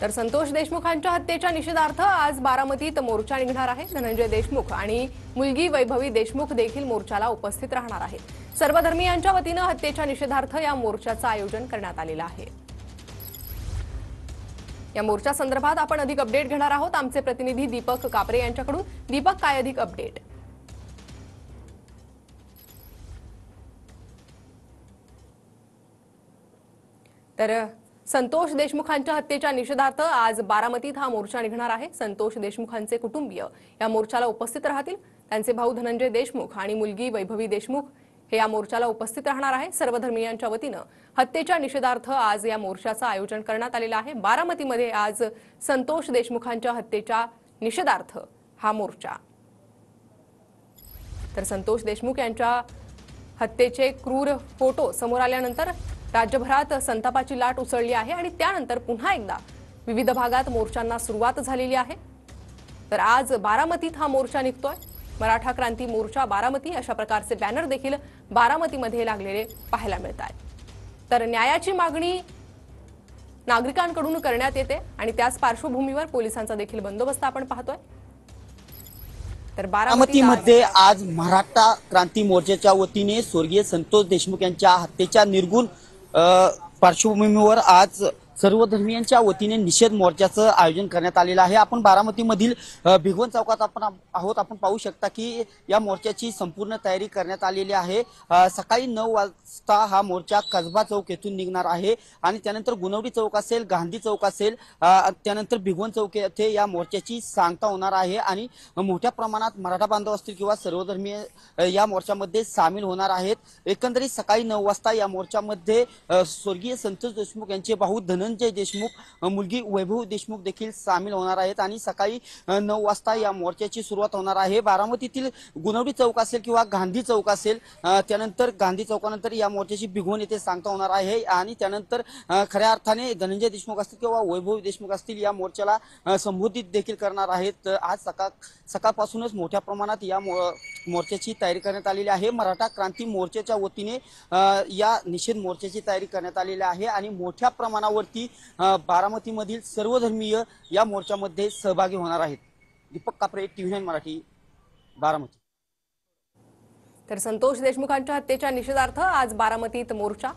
तर संतोष देशमुखांच्या हत्येच्या निषेधार्थ आज बारामतीत मोर्चा निघणार आहे। धनंजय देशमुख आणि मुलगी वैभवी देशमुख देखील मोर्चाला उपस्थित राहणार आहेत। सर्वधर्मीयांच्या वतीने हत्येच्या निषेधार्थ या मोर्चाचं आयोजन करण्यात आलेलं आहे। या मोर्चा संदर्भात आपण अधिक अपडेट घेणार आहोत आमचे प्रतिनिधी दीपक कापरे यांच्याकडून। दीपक, काय अधिक अपडेट? तर संतोष देशमुखांच्या हत्येच्या निषेधार्थ आज बारामतीत हा मोर्चा निघणार आहे। संतोष देशमुखांचे कुटुंबीय या मोर्चाला उपस्थित राहतील। त्यांचे भाऊ धनंजय देशमुख आणि मुलगी वैभवी देशमुख हे या मोर्चाला उपस्थित राहणार आहे। सर्वधर्मीयांच्या वतीने हत्येच्या निषेधार्थ आज या मोर्चाचं आयोजन करण्यात आलेलं आहे। बारामतीमध्ये आज संतोष देशमुखांच्या हत्येच्या निषेधार्थ हा मोर्चा। तर संतोष देशमुख यांच्या हत्येचे क्रूर फोटो समोर आल्यानंतर राज्यभरात संतापाची लाट उसळली आहे आणि त्यानंतर पुन्हा एकदा विविध भागात मोर्चांना सुरुवात झालेली आहे। तर आज बारामतीत हा मोर्चा निघतोय। मराठा क्रांती मोर्चा बारामती अशा प्रकारचे बॅनर देखील बारामतीमध्ये लागलेले पाहायला मिळतात। तर न्यायाची मागणी नागरिकांकडून करण्यात येते आणि त्याच पार्श्वभूमीवर पोलिसांचा देखील बंदोबस्त आपण पाहतोय। तर बारामतीमध्ये आज मराठा क्रांती मोर्चाच्या वतीने स्वर्गीय संतोष देशमुख यांच्या हत्येच्या निर्गुण पार्श्वभूमीवर आज सर्व धर्मीयांच्या वतीने निषेध मोर्चाचं आयोजन करण्यात आलेलं आहे। आपण बारामतीमधील भिगवण चौकात आपण पाहू शकता की या मोर्चाची संपूर्ण तयारी करण्यात आलेली आहे। सकाळी 9 वाजता हा मोर्चा कसबा चौक येथून निघणार आहे आणि त्यानंतर गुणवडी चौक असेल, गांधी चौक असेल, त्यानंतर भिगवण चौक येथे या मोर्चाची सांगता होणार आहे आणि मोठ्या प्रमाणात मराठा बांधव असतील किंवा सर्वधर्मीय या मोर्चामध्ये सामील होणार आहेत। एकंदरीत सकाळी 9 वाजता या मोर्चामध्ये स्वर्गीय संतोष देशमुख यांचे भाऊ धनंजय देशमुख, मुलगी वैभवी देशमुख देखील सामील होणार आहेत आणि सकाळी 9 वाजता या मोर्चाची सुरुवात होणार आहे। बारामतीतील गुणवडी चौक असेल किंवा गांधी चौक असेल, त्यानंतर गांधी चौकानंतर या मोर्चाची भिगवण येथे सांगता होणार आहे आणि त्यानंतर खऱ्या अर्थाने धनंजय देशमुख असतील किंवा वैभवी देशमुख असतील या मोर्चाला संबोधित देखील करणार आहेत। आज सकाळपासूनच मोठ्या प्रमाणात या मोर्चाची तयारी करण्यात आलेली आहे। मराठा क्रांती मोर्चाच्या वतीने या निषेध मोर्चाची तयारी करण्यात आलेली आहे आणि मोठ्या प्रमाणावरती बारामतीमधील सर्वधर्मीय या मोर्चामध्ये सहभागी होणार आहेत। दीपक कापरे, TV9 मराठी, बारामती। तर संतोष देशमुखांच्या हत्येच्या निषेधार्थ आज बारामतीत मोर्चा।